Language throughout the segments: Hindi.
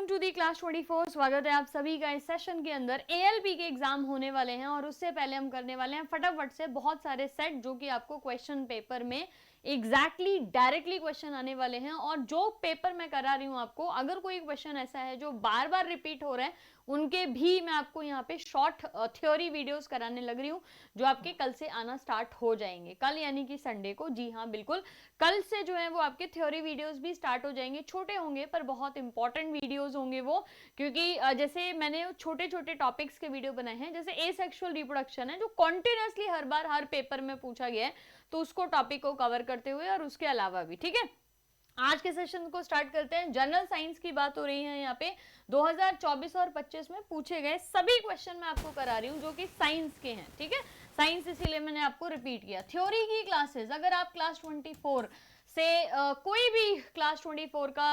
Welcome to the class 24। स्वागत है आप सभी का इस सेशन के अंदर। एएलपी के एग्जाम होने वाले हैं और उससे पहले हम करने वाले हैं फटाफट से बहुत सारे सेट जो कि आपको क्वेश्चन पेपर में एग्जैक्टली डायरेक्टली क्वेश्चन आने वाले हैं। और जो पेपर मैं करा रही हूं आपको, अगर कोई क्वेश्चन ऐसा है जो बार बार रिपीट हो रहे हैं उनके भी मैं आपको यहाँ पे शॉर्ट थ्योरी वीडियोस कराने लग रही हूँ जो आपके कल से आना स्टार्ट हो जाएंगे। कल यानी कि संडे को, जी हाँ बिल्कुल, कल से जो है वो आपके थ्योरी वीडियोस भी स्टार्ट हो जाएंगे। छोटे होंगे पर बहुत इंपॉर्टेंट वीडियोस होंगे वो, क्योंकि जैसे मैंने छोटे छोटे टॉपिक्स के वीडियो बनाए हैं, जैसे एसेक्सुअल रिप्रोडक्शन है जो कॉन्टिन्यूसली हर बार हर पेपर में पूछा गया है, तो उसको टॉपिक को कवर करते हुए और उसके अलावा भी। ठीक है, आज के सेशन को स्टार्ट करते हैं। जनरल साइंस की बात हो रही है यहाँ पे। 2024 और 25 में पूछे गए सभी क्वेश्चन मैं आपको करा रही हूँ जो कि साइंस के हैं। ठीक है, साइंस इसीलिए मैंने आपको रिपीट किया। थ्योरी की क्लासेस अगर आप क्लास 24 से कोई भी क्लास 24 का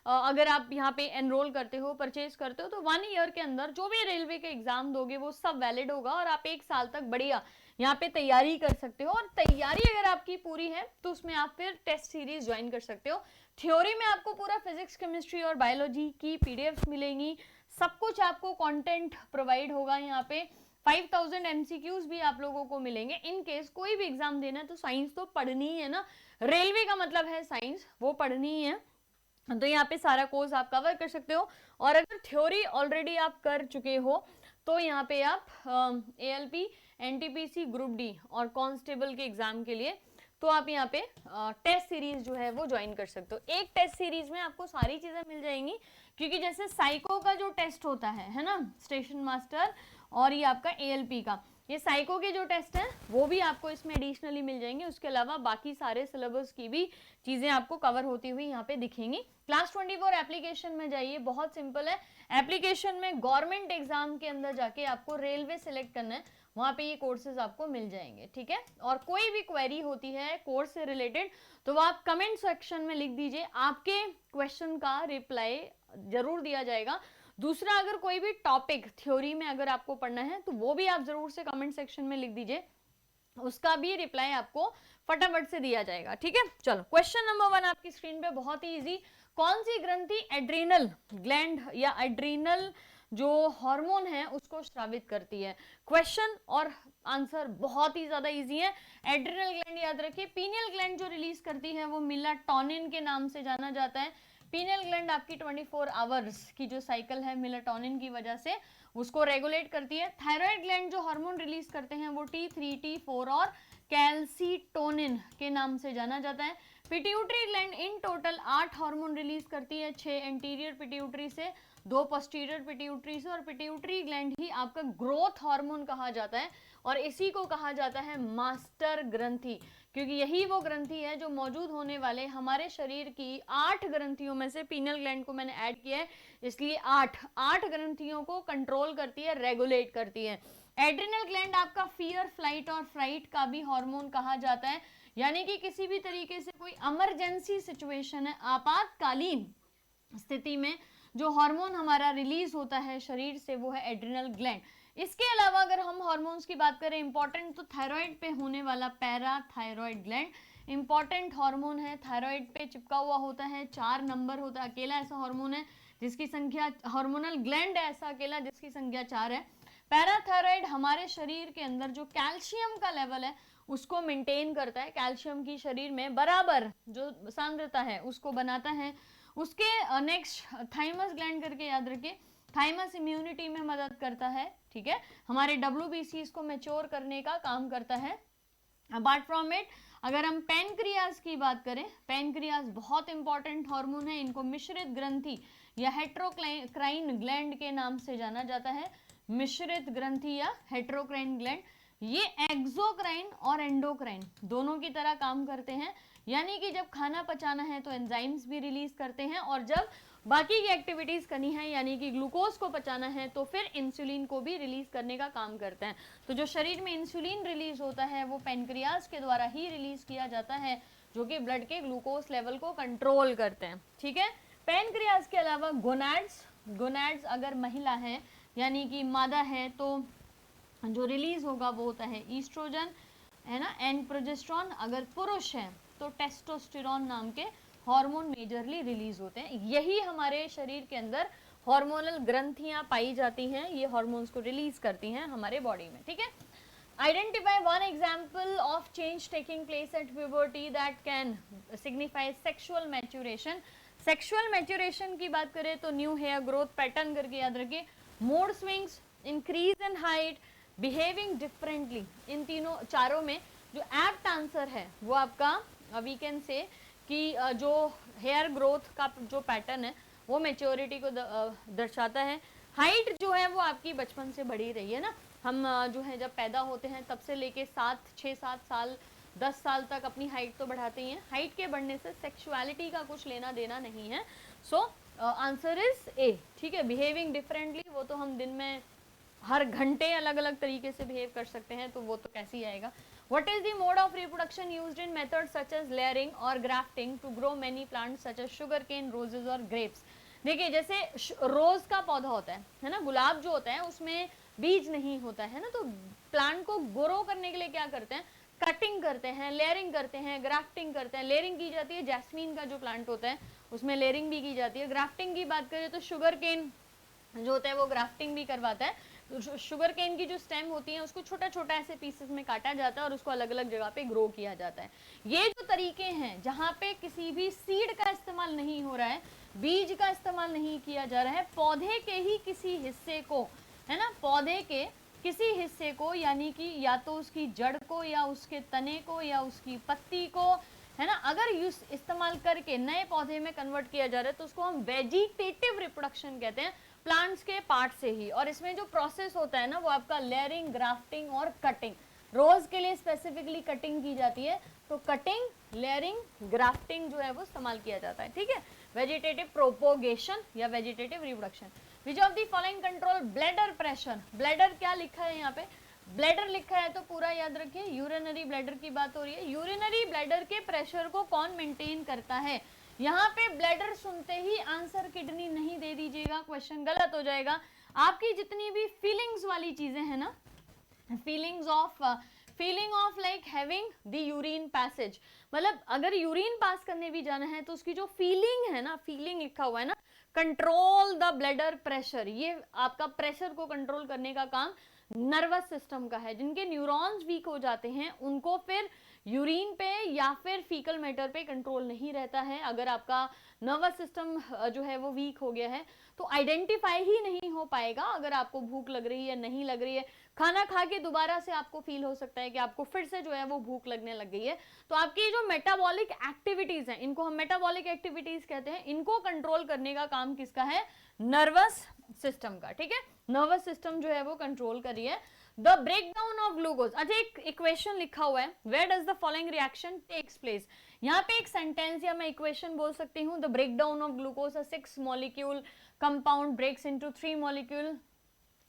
अगर आप यहाँ पे एनरोल करते हो, परचेज करते हो, तो 1 ईयर के अंदर जो भी रेलवे के एग्जाम दोगे वो सब वैलिड होगा और आप 1 साल तक बढ़िया यहाँ पे तैयारी कर सकते हो। और तैयारी अगर आपकी पूरी है तो उसमें आप फिर टेस्ट सीरीज ज्वाइन कर सकते हो। थ्योरी में आपको पूरा फिजिक्स, केमिस्ट्री और बायोलॉजी की पीडीएफ मिलेंगी, सब कुछ आपको कंटेंट प्रोवाइड होगा यहाँ पे। 5000 एमसीक्यूज भी आप लोगों को मिलेंगे। इन केस कोई भी एग्जाम देना है तो साइंस तो पढ़नी ही है ना, रेलवे का मतलब है साइंस, वो पढ़नी ही है। तो यहाँ पे सारा कोर्स आप कवर कर सकते हो। और अगर थ्योरी ऑलरेडी आप कर चुके हो तो यहाँ पे आप एएलपी, एनटीपीसी, ग्रुप डी और कांस्टेबल के एग्जाम के लिए तो आप यहाँ पे टेस्ट सीरीज जो है वो ज्वाइन कर सकते हो। एक टेस्ट सीरीज में आपको सारी चीजें मिल जाएंगी, क्योंकि जैसे साइको का जो टेस्ट होता है ना, स्टेशन मास्टर, और ये आपका एएलपी का, ये साइको के जो टेस्ट हैं वो भी आपको इसमें एडिशनली मिल जाएंगे। उसके अलावा बाकी सारे सिलेबस की भी चीजें आपको कवर होती हुई यहाँ पे दिखेंगी। क्लास 24 एप्लीकेशन में जाइए, बहुत सिंपल है। एप्लीकेशन में गवर्नमेंट एग्जाम के अंदर जाके आपको रेलवे सिलेक्ट करना है, वहां पे ये कोर्सेज आपको मिल जाएंगे। ठीक है, और कोई भी क्वेरी होती है कोर्स से रिलेटेड तो वो आप कमेंट सेक्शन में लिख दीजिए, आपके क्वेश्चन का रिप्लाई जरूर दिया जाएगा। दूसरा, अगर कोई भी टॉपिक थ्योरी में अगर आपको पढ़ना है तो वो भी आप जरूर से कमेंट सेक्शन में लिख दीजिए, उसका भी रिप्लाई आपको फटाफट से दिया जाएगा। ठीक है, चलो क्वेश्चन नंबर 1 आपकी स्क्रीन पे, बहुत ही इजी। कौन सी ग्रंथि एड्रीनल ग्लैंड या एड्रीनल जो हार्मोन है उसको स्रावित करती है? क्वेश्चन और आंसर बहुत ही ज्यादा इजी है। एड्रीनल ग्लैंड याद रखिए, पीनियल ग्लैंड जो रिलीज करती है वो मेलाटोनिन के नाम से जाना जाता है। पीनियल ग्लैंड आपकी 24 आवर्स की जो साइकिल है मेलाटोनिन की वजह से उसको रेगुलेट करती है। थायराइड ग्लैंड जो हार्मोन रिलीज करते हैं वो T3, T4 और कैल्सीटोनिन के नाम से जाना जाता है। Pituitary gland in total 8 hormone release करती है, 6 एंटीरियर पिट्यूटरी से, 2 पोस्टीरियर पिट्यूटरी से। और पिट्यूटरी ग्लैंड ही आपका ग्रोथ हार्मोन कहा जाता है और इसी को कहा जाता है मास्टर ग्रंथि, क्योंकि यही वो ग्रंथि है जो मौजूद होने वाले हमारे शरीर की 8 ग्रंथियों में से, पीनियल ग्लैंड को मैंने ऐड किया है इसलिए 8 ग्रंथियों को कंट्रोल करती है, रेगुलेट करती है। एड्रिनल ग्लैंड आपका फियर, फ्लाइट और फ्राइट का भी हार्मोन कहा जाता है, यानी कि किसी भी तरीके से कोई इमरजेंसी सिचुएशन है, आपातकालीन स्थिति में जो हार्मोन हमारा रिलीज होता है शरीर से वो है एड्रिनल ग्लैंड। इसके अलावा अगर हम हार्मोन्स की बात करें इंपॉर्टेंट, तो थायराइड पे होने वाला पैराथायराइड ग्लैंड इंपॉर्टेंट हार्मोन है। थायराइड पे चिपका हुआ होता है, 4 नंबर होता है, अकेला ऐसा हार्मोन है जिसकी संख्या, हार्मोनल ग्लैंड ऐसा अकेला जिसकी संख्या 4 है। पैराथायराइड हमारे शरीर के अंदर जो कैल्शियम का लेवल है उसको मेंटेन करता है, कैल्शियम की शरीर में बराबर जो सांद्रता है उसको बनाता है। उसके नेक्स्ट थाइमस ग्लैंड करके याद रखिए, थाइमस इम्यूनिटी में मदद करता है। ठीक है, हमारे WBCs को मैच्योर करने का काम करता है। अपार्ट फ्रॉम इट, अगर हम पैनक्रियाज की बात करें, पैनक्रियाज बहुत इंपॉर्टेंट हार्मोन है, इनको मिश्रित ग्रंथि या हेट्रोक्राइन ग्लैंड के नाम से जाना जाता है। मिश्रित ग्रंथि या हेट्रोक्राइन ग्लैंड, ये एक्सोक्राइन और एंडोक्राइन दोनों की तरह काम करते हैं, यानी कि जब खाना पचाना है तो एंजाइम्स भी रिलीज करते हैं, और जब बाकी की एक्टिविटीज करनी है यानी कि ग्लूकोज को पचाना है तो फिर इंसुलिन को भी रिलीज करने का काम करते हैं। तो जो शरीर में इंसुलिन रिलीज होता है वो पैनक्रियाज के द्वारा ही रिलीज किया जाता है, जो कि ब्लड के ग्लूकोज लेवल को कंट्रोल करते हैं। ठीक है, पैनक्रियाज के अलावा गोनाड्स, गोनाड्स अगर महिला है यानी कि मादा है तो जो रिलीज होगा वो होता है ईस्ट्रोजन, है ना, एंड प्रोजेस्टेरॉन। अगर पुरुष है तो टेस्टोस्टेरॉन नाम के हार्मोन मेजरली रिलीज होते हैं। यही हमारे शरीर के अंदर हार्मोनल ग्रंथियां पाई जाती हैं, ये हार्मोन्स को रिलीज करती हैं हमारे बॉडी में, ठीक है। Identify one example of change taking place at puberty that can signify sexual maturation. Sexual maturation की बात करें तो न्यू हेयर ग्रोथ पैटर्न करके याद रखिए, mood swings, increase in height, behaving differently. इन तीनों चारों में जो एप्ट आंसर है वो आपका वी कैन से कि जो हेयर ग्रोथ का जो पैटर्न है वो मैच्योरिटी को दर्शाता है। हाइट जो है वो आपकी बचपन से बढ़ी रही है ना, हम जो है जब पैदा होते हैं तब से लेके 6-7 साल 10 साल तक अपनी हाइट तो बढ़ाते ही हैं। हाइट के बढ़ने से सेक्सुअलिटी का कुछ लेना देना नहीं है। सो आंसर इज ए, ठीक है। बिहेविंग डिफरेंटली, वो तो हम दिन में हर घंटे अलग अलग तरीके से बिहेव कर सकते हैं, तो वो तो कैसे ही आएगा। What is the mode of reproduction used in methods such as layering or grafting to grow many plants such as sugarcane, roses और grapes? देखिए जैसे रोज का पौधा होता है ना, गुलाब जो होता है उसमें बीज नहीं होता है ना, तो प्लांट को ग्रो करने के लिए क्या करते हैं, कटिंग करते हैं, लेयरिंग करते हैं, ग्राफ्टिंग करते हैं। लेयरिंग की जाती है जैस्मीन का जो प्लांट होता है उसमें लेयरिंग भी की जाती है। ग्राफ्टिंग की बात करें तो शुगर केन जो होता है वो ग्राफ्टिंग भी करवाता है। तो शुगर केन की जो स्टेम होती है उसको छोटा छोटा ऐसे पीसेस में काटा जाता है और उसको अलग अलग जगह पे ग्रो किया जाता है। ये जो तरीके हैं जहाँ पे किसी भी सीड का इस्तेमाल नहीं हो रहा है, बीज का इस्तेमाल नहीं किया जा रहा है, पौधे के ही किसी हिस्से को, है ना, पौधे के किसी हिस्से को, यानी कि या तो उसकी जड़ को या उसके तने को या उसकी पत्ती को, है ना, अगर यूज इस्तेमाल करके नए पौधे में कन्वर्ट किया जा रहा है तो उसको हम वेजिटेटिव रिप्रोडक्शन कहते हैं, प्लांट्स के पार्ट से ही। और इसमें जो प्रोसेस होता है ना वो आपका लेयरिंग, ग्राफ्टिंग और कटिंग। रोज के लिए स्पेसिफिकली कटिंग की जाती है, तो कटिंग, लेयरिंग, ग्राफ्टिंग जो है वो इस्तेमाल किया जाता है, ठीक है। वेजिटेटिव प्रोपोगेशन या vegetative reproduction. Which of the following control bladder pressure? Bladder क्या लिखा है यहाँ पे, ब्लैडर लिखा है तो पूरा याद रखिए, यूरिनरी ब्लैडर की बात हो रही है। यूरिनरी ब्लैडर के प्रेशर को कौन मेंटेन करता है? यहाँ पे ब्लैडर सुनते ही आंसर किडनी नहीं दे दीजिएगा, क्वेश्चन गलत हो जाएगा। आपकी जितनी भी फीलिंग्स वाली चीजें हैं ना, feeling of like having the urine passage, मतलब अगर यूरिन पास करने भी जाना है तो उसकी जो फीलिंग है ना, फीलिंग लिखा हुआ है ना, कंट्रोल द ब्लैडर प्रेशर, ये आपका प्रेशर को कंट्रोल करने का काम नर्वस सिस्टम का है। जिनके न्यूरॉन्स वीक हो जाते हैं उनको फिर यूरिन पे या फिर फीकल मैटर पे कंट्रोल नहीं रहता है। अगर आपका नर्वस सिस्टम जो है वो वीक हो गया है तो आइडेंटिफाई ही नहीं हो पाएगा अगर आपको भूख लग रही है, नहीं लग रही है। खाना खा के दोबारा से आपको फील हो सकता है कि आपको फिर से जो है वो भूख लगने लग गई है। तो आपकी जो मेटाबॉलिक एक्टिविटीज हैं, इनको हम मेटाबॉलिक एक्टिविटीज कहते हैं, इनको कंट्रोल करने का काम किसका है? नर्वस सिस्टम का, ठीक है। नर्वस सिस्टम जो है वो कंट्रोल करी है। द ब्रेकडाउन ऑफ ग्लूकोज, अच्छा एक इक्वेशन लिखा हुआ है, where does the following reaction takes place? यहाँ पे एक सेंटेंस या मैं इक्वेशन बोल सकती हूँ, the breakdown of glucose, a 6 molecule compound breaks into 3 molecule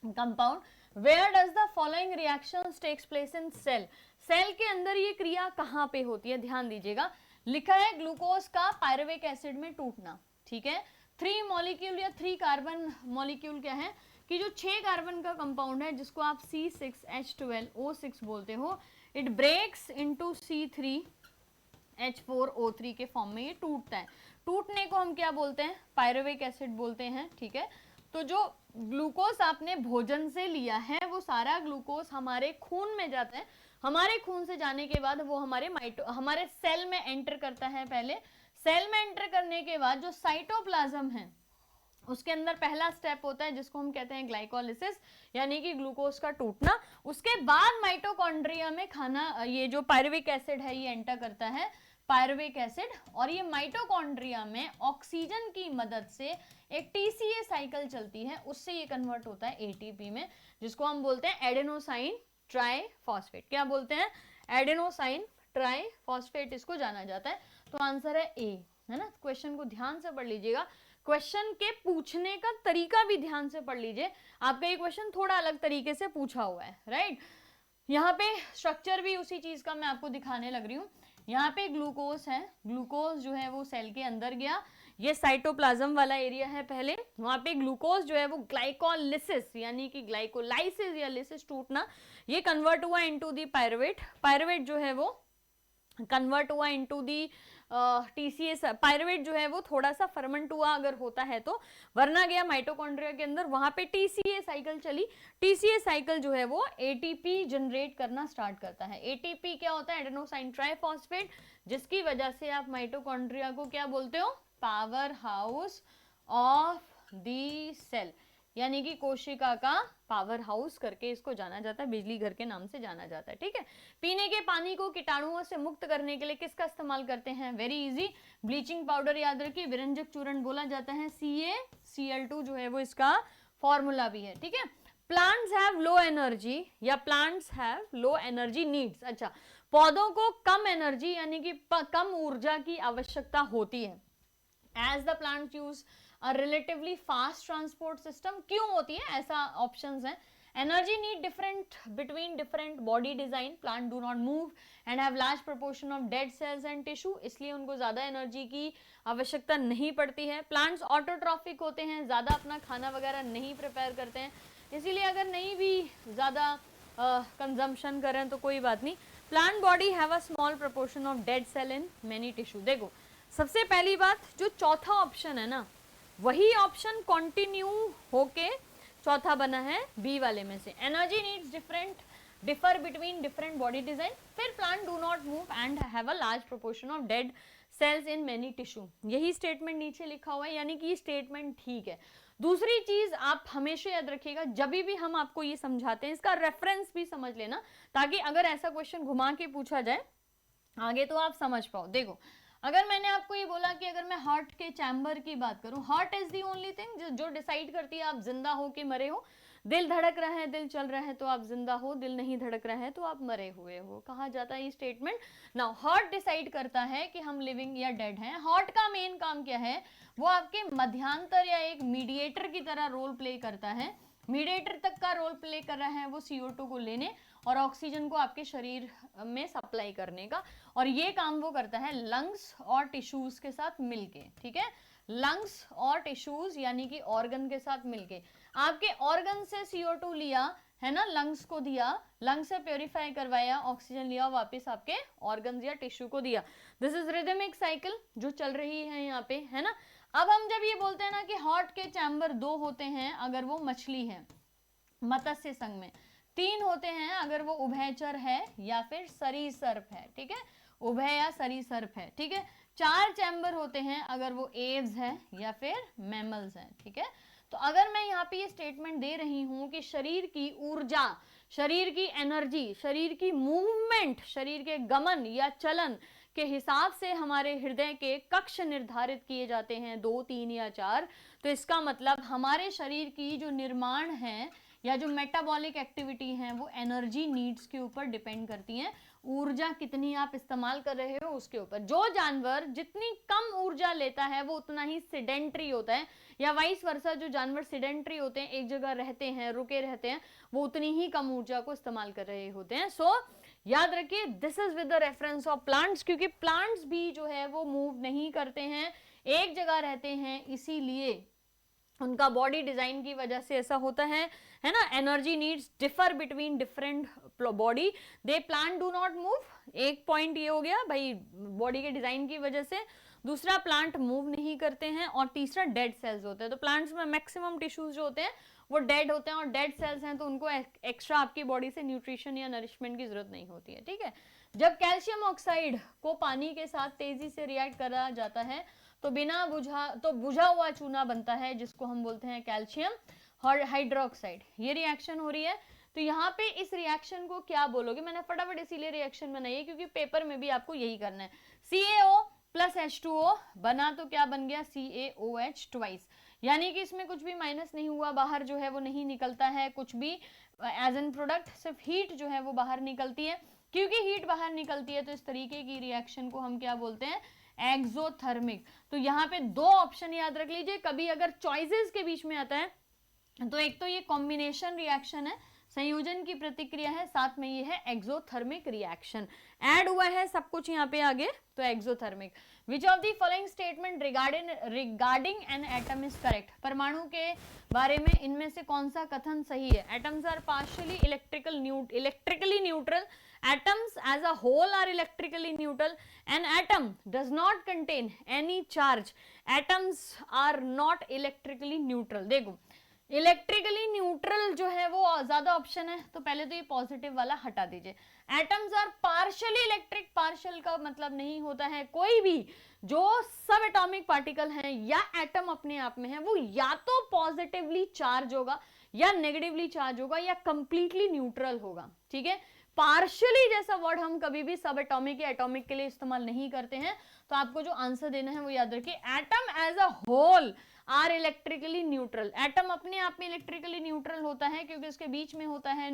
compound, where does the following reactions takes place in cell? Cell के अंदर ये क्रिया कहाँ पे होती है? ध्यान दीजिएगा, लिखा है ग्लूकोज का पायरुवेट एसिड में टूटना, ठीक है। 3 मॉलिक्यूल या 3 कार्बन मॉलिक्यूल क्या है कि जो 6 कार्बन का कंपाउंड है जिसको आप C6H12O6 बोलते हो, इट ब्रेक्स इनटू C3H4O3 के फॉर्म में ये टूटता है। टूटने को हम क्या बोलते हैं? पायरुवेट एसिड बोलते हैं, ठीक है। तो जो ग्लूकोज आपने भोजन से लिया है वो सारा ग्लूकोज हमारे खून में जाता है। हमारे खून से जाने के बाद वो हमारे सेल में एंटर करता है। पहले सेल में एंटर करने के बाद जो साइटोप्लाज्म है उसके अंदर पहला स्टेप होता है जिसको हम कहते हैं ग्लाइकोलिसिस, यानी कि ग्लूकोज का टूटना। उसके बाद माइटोकॉन्ड्रिया में ये जो पायरुवेट एसिड है ये एंटर करता है, पायरुवेट एसिड, और ये माइटोकॉन्ड्रिया में ऑक्सीजन की मदद से एक टीसीए साइकिल चलती है, उससे ये कन्वर्ट होता है एटीपी में, जिसको हम बोलते हैं एडेनोसाइन ट्राइफॉस्फेट। क्या बोलते हैं? एडेनोसाइन ट्राइफॉस्फेट इसको जाना जाता है। तो आंसर है ए, है ना। क्वेश्चन को ध्यान से पढ़ लीजिएगा, क्वेश्चन के पूछने का तरीका भी ध्यान से पढ़ लीजिए। आपका ये क्वेश्चन थोड़ा अलग तरीके से पूछा हुआ है, राइट। यहाँ पे स्ट्रक्चर भी उसी चीज का मैं आपको दिखाने लग रही हूँ। यहाँ पे ग्लूकोज है, ग्लूकोज जो है वो सेल के अंदर गया, ये साइटोप्लाज्म वाला एरिया है पहले, वहां पे ग्लूकोज जो है वो ग्लाइकोलिसिस यानी कि ग्लाइकोलाइसिस या लिसिस टूटना, ये कन्वर्ट हुआ इनटू दी पायरुवेट, पायरुवेट जो है वो कन्वर्ट हुआ इनटू दी TCA पायरुवेट जो है वो थोड़ा सा फर्मेंट हुआ अगर होता है तो, वरना गया माइटोकॉन्ड्रिया के अंदर, वहां पे TCA साइकिल चली। TCA साइकिल जो है वो ATP जनरेट करना स्टार्ट करता है। ATP क्या होता है? एडेनोसाइन ट्राइफॉस्फेट, जिसकी वजह से आप माइटोकॉन्ड्रिया को क्या बोलते हो? Power house of the cell, यानी कि कोशिका का पावर हाउस करके इसको जाना जाता है, बिजली घर के नाम से जाना जाता है। ठीक है, पीने के पानी को कीटाणुओं से मुक्त करने के लिए किसका इस्तेमाल करते हैं? वेरी इजी, ब्लीचिंग पाउडर याद रखिए, विरंजक चूर्ण बोला जाता है, CaCl2 जो है वो इसका फॉर्मूला भी है। ठीक है, प्लांट्स हैव लो एनर्जी या plants have low energy needs. अच्छा, पौधों को कम एनर्जी यानी कि कम ऊर्जा की आवश्यकता होती है। As the plant use relatively fast transport system, क्यों होती है? ऐसा ऑप्शंस हैं। Energy need different between different body design, plant do not move and have large proportion of dead cells and tissue, इसलिए उनको ज्यादा एनर्जी की आवश्यकता नहीं पड़ती है। प्लांट्स ऑटोट्रॉफिक होते हैं, ज्यादा अपना खाना वगैरह नहीं प्रिपेयर करते हैं, इसीलिए अगर नहीं भी ज्यादा कंजम्पशन करें तो कोई बात नहीं। Plant body have a small proportion of dead cell in many tissue. देखो सबसे पहली बात, जो चौथा ऑप्शन है ना, वही ऑप्शन कंटिन्यू होके चौथा बना है बी वाले में से। Energy needs differ between different body design, फिर plant do not move and have a large proportion of dead cells in many tissue, यही स्टेटमेंट नीचे लिखा हुआ है, यानी कि ये स्टेटमेंट ठीक है। दूसरी चीज आप हमेशा याद रखिएगा, जब भी हम आपको ये समझाते हैं इसका रेफरेंस भी समझ लेना, ताकि अगर ऐसा क्वेश्चन घुमा के पूछा जाए आगे तो आप समझ पाओ। देखो अगर मैंने आपको ये बोला कि अगर मैं हार्ट के चैम्बर की बात करूं, heart is the only thing जो डिसाइड करती है आप जिंदा हो कि मरे हो। दिल धड़क रहा है, दिल चल रहा है तो आप जिंदा हो, दिल नहीं धड़क रहा है तो आप मरे हुए हो, कहा जाता है ये स्टेटमेंट। नाउ हार्ट डिसाइड करता है कि हम लिविंग या डेड हैं। हार्ट का मेन काम क्या है? वो आपके मध्यांतर या एक मीडिएटर की तरह रोल प्ले करता है। मीडिएटर तक का रोल प्ले कर रहा है वो CO2 को लेने और ऑक्सीजन को आपके शरीर में सप्लाई करने का, और ये काम वो करता है लंग्स और टिश्यूज के साथ मिलके। ठीक है, लंग्स और टिश्यूज यानी कि ऑर्गन के साथ मिलके। आपके ऑर्गन से CO2 लिया है ना, लंग्स को दिया, लंग्स से प्योरीफाई करवाया, ऑक्सीजन लिया, वापस आपके ऑर्गन या टिश्यू को दिया। दिस इज रिदमिक साइकिल जो चल रही है यहाँ पे, है ना। अब हम जब ये बोलते हैं ना कि हार्ट के चैम्बर 2 होते हैं अगर वो मछली है मत्स्य संघ में, 3 होते हैं अगर वो उभयचर है या फिर सरीसृप है। ठीक है, उभय या सरीसृप है। ठीक है, 4 चैम्बर होते हैं अगर वो एव्स है या फिर मैमल्स है। ठीक है, तो अगर मैं यहाँ पे ये स्टेटमेंट दे रही हूं कि शरीर की ऊर्जा, शरीर की एनर्जी, शरीर की मूवमेंट, शरीर के गमन या चलन के हिसाब से हमारे हृदय के कक्ष निर्धारित किए जाते हैं 2, 3 या 4, तो इसका मतलब हमारे शरीर की जो निर्माण है या जो मेटाबॉलिक एक्टिविटी है वो एनर्जी नीड्स के ऊपर डिपेंड करती हैं। ऊर्जा कितनी आप इस्तेमाल कर रहे हो उसके ऊपर। जो जानवर जितनी कम ऊर्जा लेता है वो उतना ही सिडेंट्री होता है, या वाइस वर्सा जो जानवर सिडेंट्री होते हैं, एक जगह रहते हैं, रुके रहते हैं, वो उतनी ही कम ऊर्जा को इस्तेमाल कर रहे होते हैं। सो याद रखिए this is with the reference of plants, क्योंकि प्लांट्स भी जो है वो मूव नहीं करते हैं, एक जगह रहते हैं, इसीलिए उनका बॉडी डिजाइन की वजह से ऐसा होता है ना। Energy needs differ between different body, they plant do not move. एक पॉइंट ये हो गया भाई बॉडी के डिजाइन की वजह से, दूसरा प्लांट मूव नहीं करते हैं, और तीसरा डेड सेल्स होते हैं। तो प्लांट्स में मैक्सिमम टिश्यूज जो होते हैं वो डेड होते हैं, और डेड सेल्स हैं तो उनको एक्स्ट्रा आपकी बॉडी से न्यूट्रिशन या नरिशमेंट की जरूरत नहीं होती है। ठीक है, जब कैल्शियम ऑक्साइड को पानी के साथ तेजी से रिएक्ट करा जाता है तो बुझा हुआ चूना बनता है जिसको हम बोलते हैं कैल्शियम हाइड्रोक्साइड। ये रिएक्शन हो रही है, तो यहाँ पे इस रिएक्शन को क्या बोलोगे? मैंने फटाफट इसीलिए रिएक्शन बनाई है क्योंकि पेपर में भी आपको यही करना है। CaO प्लस H2O बना तो क्या बन गया? CaOH ट्वाइस, यानी कि इसमें कुछ भी माइनस नहीं हुआ, बाहर जो है वो नहीं निकलता है कुछ भी एज एन प्रोडक्ट, सिर्फ हीट जो है वो बाहर निकलती है। क्योंकि हीट बाहर निकलती है तो इस तरीके की रिएक्शन को हम क्या बोलते हैं? एक्सोथर्मिक। तो यहाँ पे 2 ऑप्शन याद रख लीजिए, कभी अगर चॉइसेस के बीच में आता है तो एक तो ये कॉम्बिनेशन रिएक्शन है, संयोजन की प्रतिक्रिया है, साथ में ये है एक्सोथर्मिक रिएक्शन, ऐड हुआ है सब कुछ यहाँ पे आगे, तो exothermic. Which of the following statement regarding an atom is correct, परमाणु के बारे में इनमें से कौन सा कथन सही है? Atoms are partially electrically neutral, atoms as a whole are electrically neutral, an atom does not contain any charge, atoms are not electrically neutral। देखो इलेक्ट्रिकली न्यूट्रल जो है वो ज्यादा ऑप्शन है, तो पहले तो ये पॉजिटिव वाला हटा दीजिए। Atoms are partially electric, partial का मतलब नहीं होता है कोई भी जो सब एटॉमिक पार्टिकल हैं या एटम अपने आप में है वो या तो पॉजिटिवली चार्ज होगा या नेगेटिवली चार्ज होगा या कंप्लीटली न्यूट्रल होगा, ठीक है। पार्शियली जैसा वर्ड हम कभी भी सब एटॉमिक या एटॉमिक के लिए इस्तेमाल नहीं करते हैं, तो आपको जो आंसर देना है वो याद रखिए, atom as a whole are electrically neutral. Atom अपने आप में इलेक्ट्रिकली न्यूट्रल होता है क्योंकि उसके बीच में होता है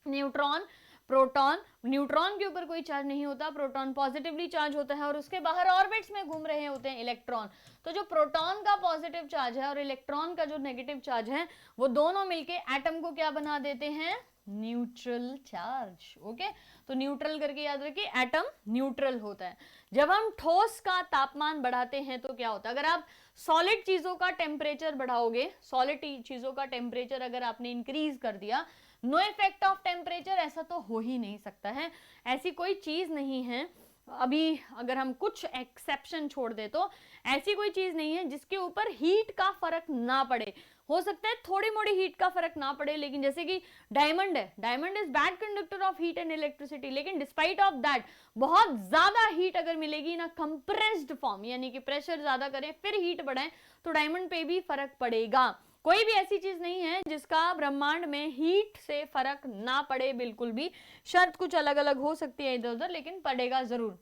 न्यूट्रॉन, प्रोटॉन। न्यूट्रॉन के ऊपर कोई चार्ज नहीं होता, प्रोटॉन पॉजिटिवली चार्ज होता है और उसके बाहर ऑर्बिट्स में घूम रहे होते हैं इलेक्ट्रॉन। तो जो प्रोटॉन का पॉजिटिव चार्ज है और इलेक्ट्रॉन का जो नेगेटिव चार्ज है वो दोनों मिलके एटम को क्या बना देते हैं? Neutral charge. ओके, तो न्यूट्रल करके याद रखिए, एटम न्यूट्रल होता है। जब हम ठोस का तापमान बढ़ाते हैं तो क्या होता है? अगर आप सॉलिड चीजों का टेम्परेचर बढ़ाओगे, सॉलिड चीजों का टेम्परेचर अगर आपने इंक्रीज कर दिया, नो इफेक्ट ऑफ टेम्परेचर, ऐसा तो हो ही नहीं सकता है। ऐसी कोई चीज नहीं है, अभी अगर हम कुछ एक्सेप्शन छोड़ दे तो ऐसी कोई चीज नहीं है जिसके ऊपर हीट का फर्क ना पड़े। हो सकता है थोड़ी मोड़ी हीट का फर्क ना पड़े, लेकिन जैसे कि डायमंड है, diamond is bad conductor of heat and electricity, लेकिन डिस्पाइट ऑफ दैट बहुत ज्यादा हीट अगर मिलेगी ना कंप्रेस्ड फॉर्म, यानी कि प्रेशर ज्यादा करें फिर हीट बढ़ाएं, तो डायमंड पे भी फर्क पड़ेगा। कोई भी ऐसी चीज नहीं है जिसका ब्रह्मांड में हीट से फर्क ना पड़े, बिल्कुल भी। शर्त कुछ अलग अलग हो सकती है इधर उधर, लेकिन पड़ेगा जरूर।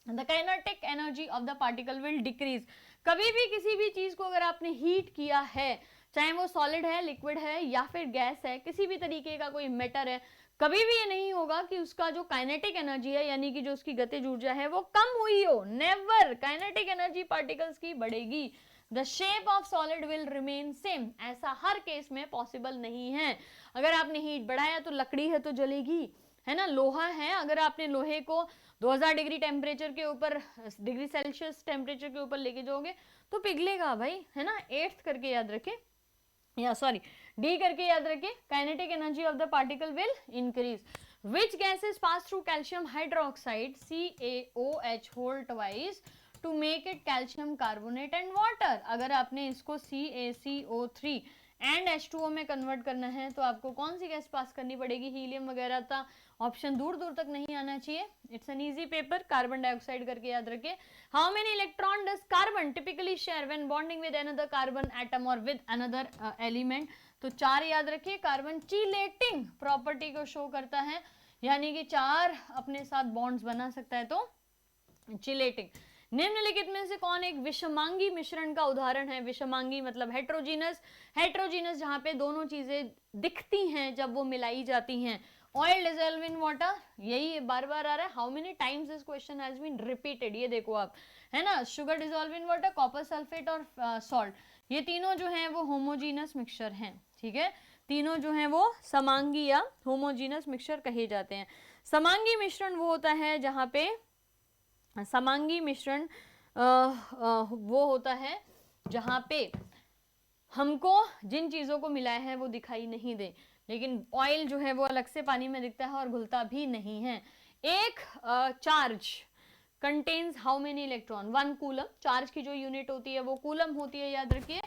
The kinetic energy of the particle will decrease। कभी भी किसी भी चीज को अगर आपने हीट किया है, चाहे वो सॉलिड है, लिक्विड है या फिर गैस है, किसी भी तरीके का कोई मैटर है, कभी भी ये नहीं होगा कि उसका जो काइनेटिक एनर्जी है यानी कि जो उसकी गतिज ऊर्जा है वो कम हुई हो। नेवर, काइनेटिक एनर्जी पार्टिकल्स की बढ़ेगी। The shape of solid will remain same, ऐसा हर केस में पॉसिबल नहीं है। अगर आपने हीट बढ़ाया तो लकड़ी है तो जलेगी, है ना। लोहा है, अगर आपने लोहे को 2000 डिग्री टेम्परेचर के ऊपर, डिग्री सेल्सियस टेम्परेचर के ऊपर लेके जाओगे तो पिघलेगा भाई, है ना। 8th करके याद रखें, या सॉरी डी करके याद रखें, kinetic energy of the particle will increase. Which gases pass through calcium hydroxide CaOH whole twice to make it calcium carbonate and water. अगर आपने इसको CaCO3 एंड H2O में कन्वर्ट करना है तो आपको कौन सी गैस पास करनी पड़ेगी? हीलियम वगैरह था, ऑप्शन दूर दूर तक नहीं आना चाहिए। It's an easy paper. Carbon dioxide करके याद रखिए। How many electron does carbon typically share when bonding with another carbon atom और विद अनदर एलिमेंट? तो 4 याद रखिए। कार्बन चीलेटिंग प्रॉपर्टी को शो करता है, यानी कि 4 अपने साथ बॉन्ड्स बना सकता है, तो चिलेटिंग। निम्नलिखित में से कौन एक विषमांगी मिश्रण का उदाहरण है? विषमांगी मतलब हेट्रोजीनस, हेट्रोजीनस जहां पे दोनों चीजें दिखती हैं जब वो मिलाई जाती हैं। ऑयल डिजोल्व इन वाटर, यही बार बार आ रहा है। How many times this question has been repeated, ये देखो आप, है ना। Sugar dissolve in water, copper sulphate और सॉल्ट, ये तीनों जो हैं वो होमोजीनस मिक्सचर हैं, ठीक है। तीनों जो हैं वो समांगी या होमोजीनस मिक्सचर कहे जाते हैं। समांगी मिश्रण वो होता है जहां पे, समांगी मिश्रण वो होता है जहां पे हमको जिन चीजों को मिलाया है वो दिखाई नहीं दे, लेकिन ऑयल जो है वो अलग से पानी में दिखता है और घुलता भी नहीं है। एक charge contains how many electron? 1 coulomb. Charge की जो यूनिट होती है वो कूलम होती है, याद रखिए।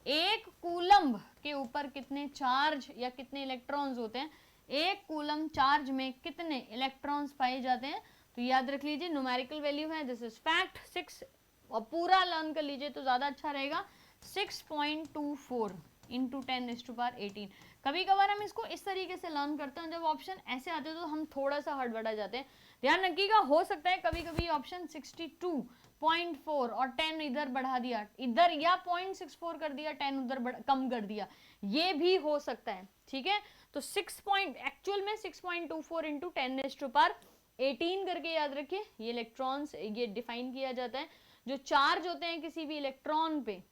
एक कूलम के ऊपर कितने चार्ज या कितने इलेक्ट्रॉन्स होते हैं? एक कूलम चार्ज में कितने इलेक्ट्रॉन्स पाए जाते हैं? तो याद रख लीजिए, न्यूमेरिकल वैल्यू है, दिस इज फैक्ट। 6, और पूरा लर्न कर लीजिए तो ज्यादा अच्छा रहेगा। 6.24 इंटू 10⁻18। कभी कभार हम इसको इस तरीके से लर्न करते हैं, जब ऑप्शन ऐसे आते हैं तो हम थोड़ा सा हड़बड़ा जाते हैं। ध्यान रखिएगा, हो सकता है कभी कभी ऑप्शन 62.4 और 10 इधर बढ़ा दिया इधर, या 0.64 कर दिया, 10 उधर कम कर दिया, ये भी हो सकता है, ठीक है। तो 6 एक्चुअल में 6.24 इंटू 10⁻18 करके याद रखिए। ये इलेक्ट्रॉन्स ये डिफाइन किया जाता है। जो चार्ज होते हैं किसी भी इलेक्ट्रॉन पे,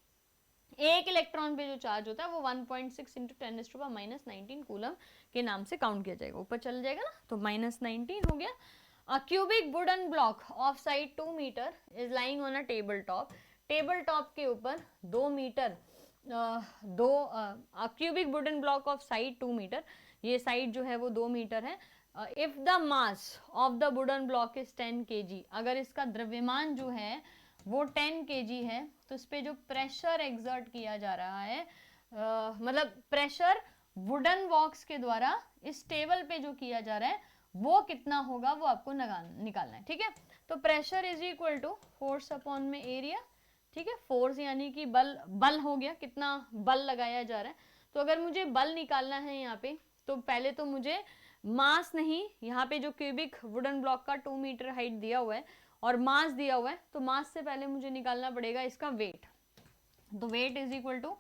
एक इलेक्ट्रॉन पे जो चार्ज होता है वो 1.6 इंटू 10⁻⁻19 कूलम के नाम से काउंट किया जाएगा। ऊपर चल जाएगा ना, तो -19 हो गया। A cubic wooden block of side 2 meter is lying on a table top. Table top के ऊपर 2 meter cubic wooden block of side 2 meter, ये साइड जो है वो 2 मीटर है. If the mass of the wooden block is 10 kg, अगर इसका द्रव्यमान जो है वो 10 kg है, तो इस पे जो प्रेशर एक्सर्ट किया जा रहा है, मतलब प्रेशर वुडन बॉक्स के द्वारा इस टेबल पे जो किया जा रहा है वो कितना होगा वो आपको निकालना है. ठीक है, तो pressure is equal to force upon में एरिया. ठीक है, फोर्स यानी कि बल हो गया, कितना बल लगाया जा रहा है. तो अगर मुझे बल निकालना है यहाँ पे, तो पहले तो मुझे मास नहीं, यहाँ पे जो क्यूबिक वुडन ब्लॉक का 2 मीटर हाइट दिया हुआ है और मास दिया हुआ है, तो मास से पहले मुझे निकालना पड़ेगा इसका वेट. तो weight is equal to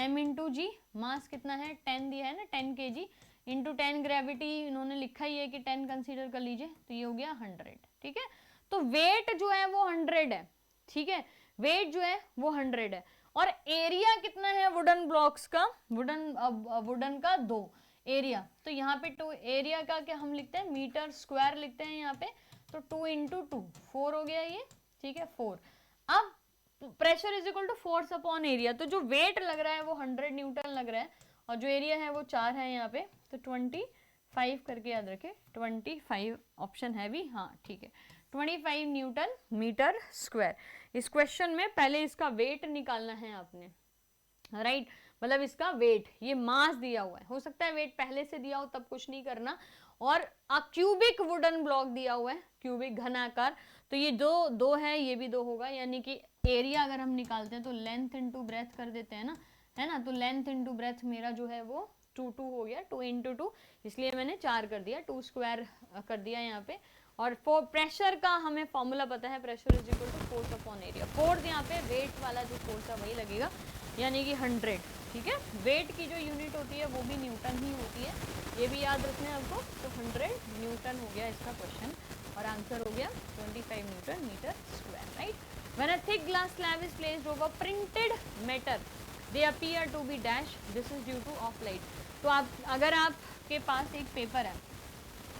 m into G. Mass कितना है 10 दिया है ना, 10 kg इंटू 10 ग्रेविटी इन्होंने लिखा ही है कि 10 कंसीडर कर लीजिए, तो ये हो गया 100. ठीक है, तो वेट जो है वो 100 है. ठीक है, वेट जो है वो 100 है. और एरिया कितना है वुडन ब्लॉक्स का, वुडन का 2 एरिया. तो यहाँ पे 2 एरिया का क्या हम लिखते हैं, मीटर स्क्वायर लिखते हैं यहाँ पे. तो 2 इंटू 2 4 हो गया ये. ठीक है, 4. अब pressure is equal to force upon area. तो जो वेट लग रहा है वो 100 न्यूटन लग रहा है और जो एरिया है वो 4 है यहाँ पे, तो 25 करके याद रखे. 25 ऑप्शन है भी, हाँ ठीक है, 25 न्यूटन मीटर स्क्वायर. इस क्वेश्चन में पहले इसका वेट निकालना है आपने, राइट मतलब इसका वेट, ये मास दिया हुआ है, हो सकता है वेट पहले से दिया हो तब कुछ नहीं करना. और क्यूबिक वुडन ब्लॉक दिया हुआ है, क्यूबिक घनाकार, तो ये दो है, ये भी 2 होगा. यानी कि एरिया अगर हम निकालते हैं तो लेंथ इंटू ब्रेथ कर देते हैं ना, है ना. तो लेंथ इंटू ब्रेथ मेरा जो है वो 2 हो गया, 2 इंटू 2, इसलिए मैंने 4 कर दिया, 2 स्क्वायर कर दिया यहाँ पे. और प्रेशर का हमें फॉर्मूला पता है, pressure is equal to force upon area. Force यहाँ पे वेट वाला जो फोर्स है वही लगेगा, यानी कि 100. ठीक है, वेट की जो यूनिट होती है वो भी न्यूटन ही होती है, ये भी याद रखना है आपको. तो 100 न्यूटन हो गया इसका क्वेश्चन और आंसर हो गया 25 newton meter square. Right. When a thick glass slab is placed over printed matter they appear to be dash, this is due to of light. तो आप अगर आपके पास एक पेपर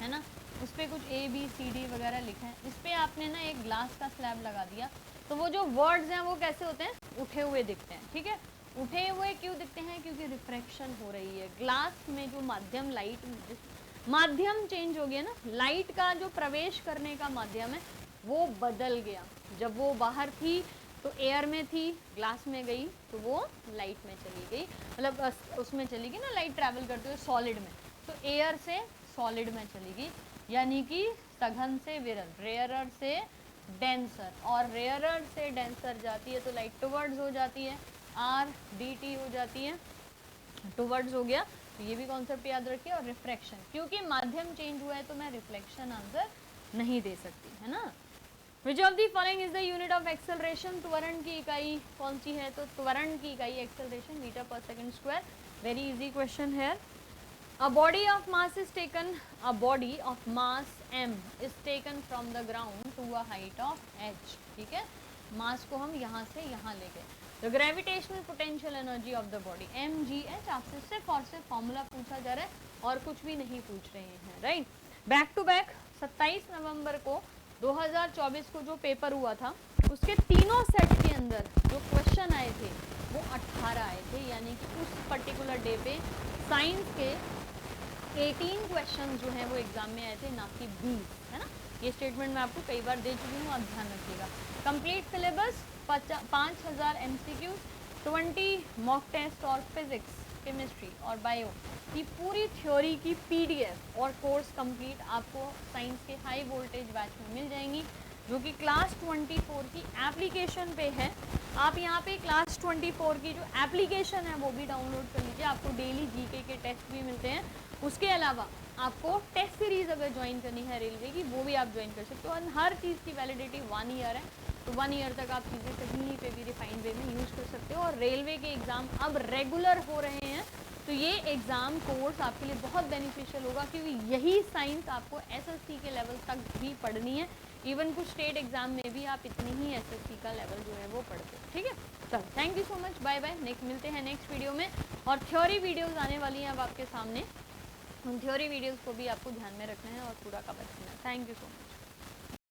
है ना, उस पर कुछ ABCD वगैरह लिखा है, इस पर आपने ना एक ग्लास का स्लैब लगा दिया, तो वो जो वर्ड्स हैं वो कैसे होते हैं, उठे हुए दिखते हैं. ठीक है, उठे हुए क्यों दिखते हैं, क्योंकि रिफ्रैक्शन हो रही है. ग्लास में जो माध्यम, लाइट माध्यम चेंज हो गया ना, लाइट का जो प्रवेश करने का माध्यम है वो बदल गया. जब वो बाहर थी तो एयर में थी, ग्लास में गई तो वो लाइट में चली गई, मतलब उसमें चली गई ना, लाइट ट्रैवल करते हुए सॉलिड में, तो एयर से सॉलिड में चली गई. यानी कि सघन से विरल, रेयरर से डेंसर, और रेयरर से डेंसर जाती है तो लाइट टुवर्ड्स हो जाती है, RDT हो जाती है, टुवर्ड्स हो गया. तो ये भी कॉन्सेप्ट याद रखिए. और रिफ्रैक्शन, क्योंकि माध्यम चेंज हुआ है तो मैं रिफ्लेक्शन आंसर नहीं दे सकती, है ना. Which of the following is the unit of acceleration, त्वरण की इकाई कौन सी है, तो त्वरण की इकाई एक्सेलरेशन मीटर पर second square. Very easy question है. A body of mass is taken, a body of mass m is taken from the ground to a height of h. ठीक है, मास को हम यहाँ से यहाँ ले गए. The gravitational potential energy of the body mgh. आपसे सिर्फ और सिर्फ फॉर्मूला पूछा जा रहा है और कुछ भी नहीं पूछ रहे हैं, राइट. बैक टू बैक 27 नवंबर को 2024 को जो पेपर हुआ था उसके तीनों सेट के अंदर जो क्वेश्चन आए थे वो 18 आए थे. यानी कि उस पर्टिकुलर डे पे साइंस के 18 क्वेश्चन जो हैं वो एग्जाम में आए थे, ना कि 20, है ना. ये स्टेटमेंट मैं आपको कई बार दे चुकी हूँ, आप ध्यान रखिएगा. Complete syllabus 5000 MCQ, 20 mock test और फिजिक्स, केमिस्ट्री और बायो की पूरी थ्योरी की PDF और कोर्स कंप्लीट आपको साइंस के हाई वोल्टेज बैच में मिल जाएंगी, जो कि क्लास 24 की एप्लीकेशन पे है. आप यहाँ पे क्लास 24 की जो एप्लीकेशन है वो भी डाउनलोड कर लीजिए. आपको डेली GK के टेस्ट भी मिलते हैं. उसके अलावा आपको टेस्ट सीरीज अगर ज्वाइन करनी है रेलवे की, वो भी आप ज्वाइन कर सकते हो. और हर चीज़ की वैलिडिटी 1 ईयर है, तो 1 ईयर तक आप चीज़ें कहीं पे भी रिफाइंड वे में यूज़ कर सकते हो. और रेलवे के एग्ज़ाम अब रेगुलर हो रहे हैं, तो ये एग्ज़ाम कोर्स आपके लिए बहुत बेनिफिशियल होगा, क्योंकि यही साइंस आपको SSC के लेवल तक भी पढ़नी है. इवन कुछ स्टेट एग्जाम में भी आप इतनी ही SSC का लेवल जो है वो पढ़ते हो. ठीक है, चलो thank you so much, bye bye. Next मिलते हैं नेक्स्ट वीडियो में. और थ्योरी वीडियोज़ आने वाली हैं अब आपके सामने, उन थ्योरी वीडियोज़ को भी आपको ध्यान में रखना है और पूरा कवर करना है. Thank you so much.